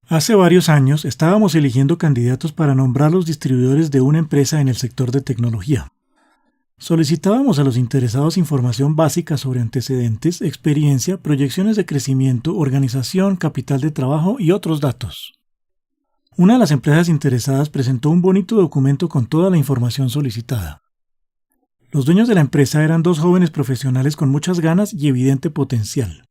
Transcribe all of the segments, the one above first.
Hace varios años estábamos eligiendo candidatos para nombrar los distribuidores de una empresa en el sector de tecnología. Solicitábamos a los interesados información básica sobre antecedentes, experiencia, proyecciones de crecimiento, organización, capital de trabajo y otros datos. Una de las empresas interesadas presentó un bonito documento con toda la información solicitada. Los dueños de la empresa eran dos jóvenes profesionales con muchas ganas y evidente potencial.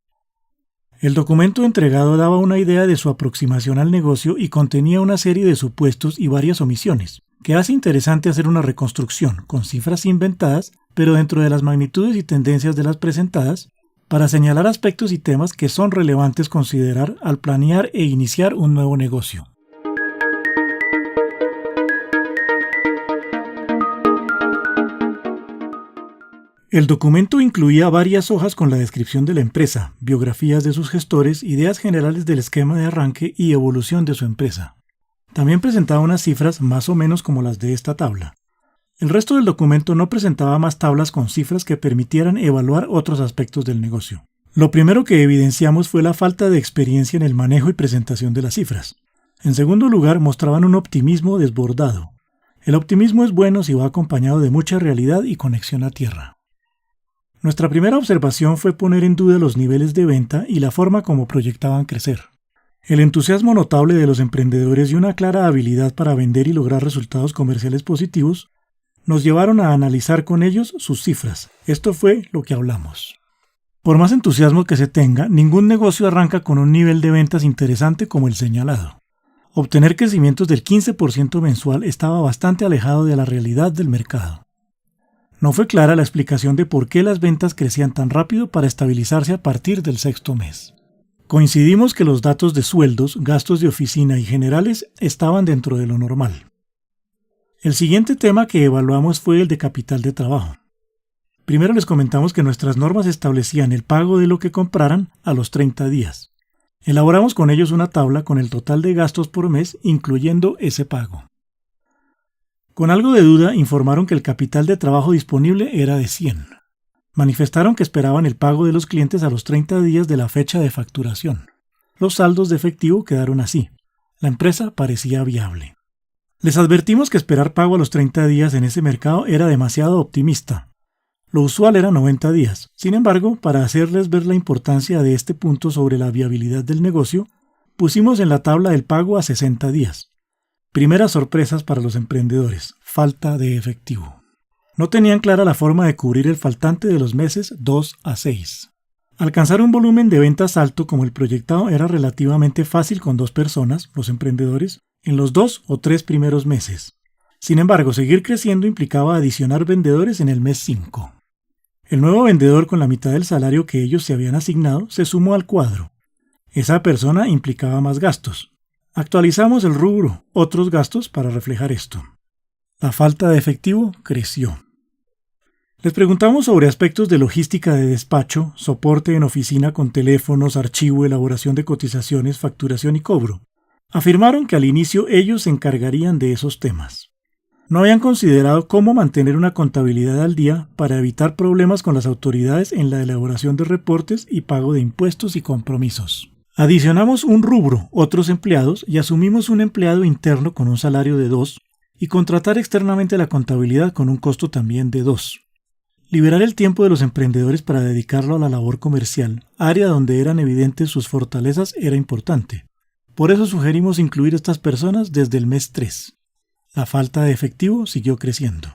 El documento entregado daba una idea de su aproximación al negocio y contenía una serie de supuestos y varias omisiones, que hace interesante hacer una reconstrucción con cifras inventadas, pero dentro de las magnitudes y tendencias de las presentadas, para señalar aspectos y temas que son relevantes considerar al planear e iniciar un nuevo negocio. El documento incluía varias hojas con la descripción de la empresa, biografías de sus gestores, ideas generales del esquema de arranque y evolución de su empresa. También presentaba unas cifras más o menos como las de esta tabla. El resto del documento no presentaba más tablas con cifras que permitieran evaluar otros aspectos del negocio. Lo primero que evidenciamos fue la falta de experiencia en el manejo y presentación de las cifras. En segundo lugar, mostraban un optimismo desbordado. El optimismo es bueno si va acompañado de mucha realidad y conexión a tierra. Nuestra primera observación fue poner en duda los niveles de venta y la forma como proyectaban crecer. El entusiasmo notable de los emprendedores y una clara habilidad para vender y lograr resultados comerciales positivos nos llevaron a analizar con ellos sus cifras. Esto fue lo que hablamos. Por más entusiasmo que se tenga, ningún negocio arranca con un nivel de ventas interesante como el señalado. Obtener crecimientos del 15% mensual estaba bastante alejado de la realidad del mercado. No fue clara la explicación de por qué las ventas crecían tan rápido para estabilizarse a partir del sexto mes. Coincidimos que los datos de sueldos, gastos de oficina y generales estaban dentro de lo normal. El siguiente tema que evaluamos fue el de capital de trabajo. Primero les comentamos que nuestras normas establecían el pago de lo que compraran a los 30 días. Elaboramos con ellos una tabla con el total de gastos por mes, incluyendo ese pago. Con algo de duda, informaron que el capital de trabajo disponible era de 100. Manifestaron que esperaban el pago de los clientes a los 30 días de la fecha de facturación. Los saldos de efectivo quedaron así. La empresa parecía viable. Les advertimos que esperar pago a los 30 días en ese mercado era demasiado optimista. Lo usual era 90 días. Sin embargo, para hacerles ver la importancia de este punto sobre la viabilidad del negocio, pusimos en la tabla el pago a 60 días. Primeras sorpresas para los emprendedores: falta de efectivo. No tenían clara la forma de cubrir el faltante de los meses 2 a 6. Alcanzar un volumen de ventas alto como el proyectado era relativamente fácil con 2 personas, los emprendedores, en los 2 o 3 primeros meses. Sin embargo, seguir creciendo implicaba adicionar vendedores en el mes 5. El nuevo vendedor con la mitad del salario que ellos se habían asignado se sumó al cuadro. Esa persona implicaba más gastos. Actualizamos el rubro otros gastos para reflejar esto. La falta de efectivo creció. Les preguntamos sobre aspectos de logística de despacho, soporte en oficina con teléfonos, archivo, elaboración de cotizaciones, facturación y cobro. Afirmaron que al inicio ellos se encargarían de esos temas. No habían considerado cómo mantener una contabilidad al día para evitar problemas con las autoridades en la elaboración de reportes y pago de impuestos y compromisos. Adicionamos un rubro, otros empleados, y asumimos un empleado interno con un salario de 2 y contratar externamente la contabilidad con un costo también de 2. Liberar el tiempo de los emprendedores para dedicarlo a la labor comercial, área donde eran evidentes sus fortalezas, era importante. Por eso sugerimos incluir a estas personas desde el mes 3. La falta de efectivo siguió creciendo.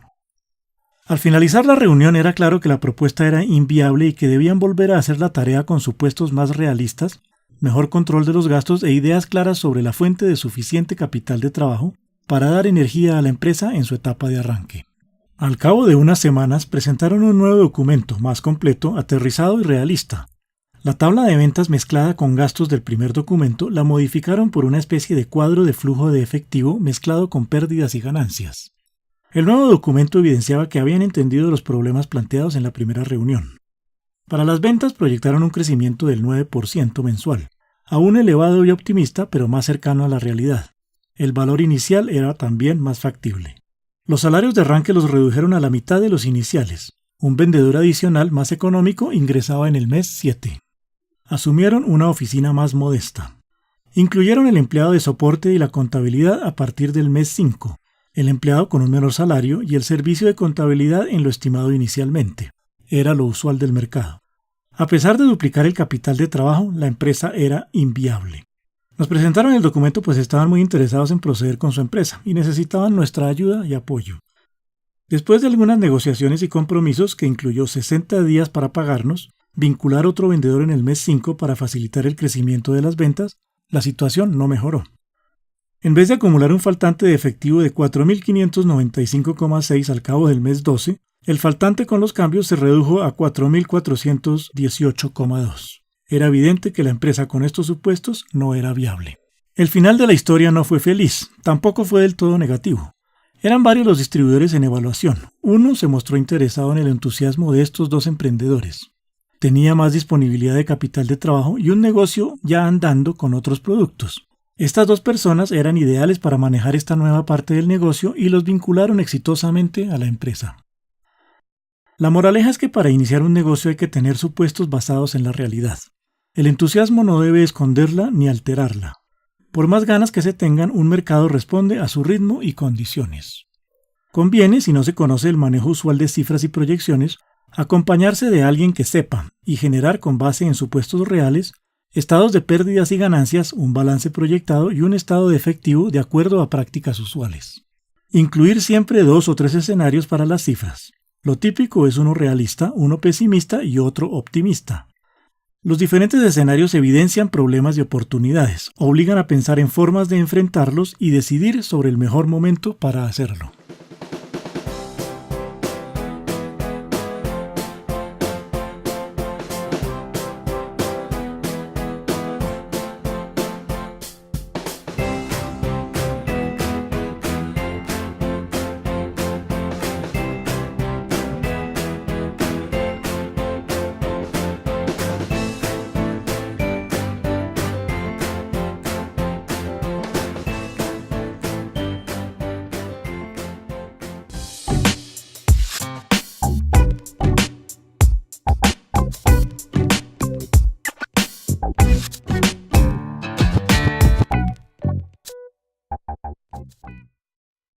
Al finalizar la reunión era claro que la propuesta era inviable y que debían volver a hacer la tarea con supuestos más realistas, mejor control de los gastos e ideas claras sobre la fuente de suficiente capital de trabajo para dar energía a la empresa en su etapa de arranque. Al cabo de unas semanas presentaron un nuevo documento más completo, aterrizado y realista. La tabla de ventas mezclada con gastos del primer documento la modificaron por una especie de cuadro de flujo de efectivo mezclado con pérdidas y ganancias. El nuevo documento evidenciaba que habían entendido los problemas planteados en la primera reunión. Para las ventas proyectaron un crecimiento del 9% mensual, aún elevado y optimista, pero más cercano a la realidad. El valor inicial era también más factible. Los salarios de arranque los redujeron a la mitad de los iniciales. Un vendedor adicional más económico ingresaba en el mes 7. Asumieron una oficina más modesta. Incluyeron el empleado de soporte y la contabilidad a partir del mes 5, el empleado con un menor salario y el servicio de contabilidad en lo estimado inicialmente. Era lo usual del mercado. A pesar de duplicar el capital de trabajo, la empresa era inviable. Nos presentaron el documento pues estaban muy interesados en proceder con su empresa y necesitaban nuestra ayuda y apoyo. Después de algunas negociaciones y compromisos que incluyó 60 días para pagarnos, vincular otro vendedor en el mes 5 para facilitar el crecimiento de las ventas, la situación no mejoró. En vez de acumular un faltante de efectivo de 4.595,6 al cabo del mes 12, el faltante con los cambios se redujo a 4.418,2. Era evidente que la empresa con estos supuestos no era viable. El final de la historia no fue feliz, tampoco fue del todo negativo. Eran varios los distribuidores en evaluación. Uno se mostró interesado en el entusiasmo de estos dos emprendedores. Tenía más disponibilidad de capital de trabajo y un negocio ya andando con otros productos. Estas dos personas eran ideales para manejar esta nueva parte del negocio y los vincularon exitosamente a la empresa. La moraleja es que para iniciar un negocio hay que tener supuestos basados en la realidad. El entusiasmo no debe esconderla ni alterarla. Por más ganas que se tengan, un mercado responde a su ritmo y condiciones. Conviene, si no se conoce el manejo usual de cifras y proyecciones, acompañarse de alguien que sepa y generar con base en supuestos reales estados de pérdidas y ganancias, un balance proyectado y un estado de efectivo de acuerdo a prácticas usuales. Incluir siempre 2 o 3 escenarios para las cifras. Lo típico es uno realista, uno pesimista y otro optimista. Los diferentes escenarios evidencian problemas y oportunidades, obligan a pensar en formas de enfrentarlos y decidir sobre el mejor momento para hacerlo.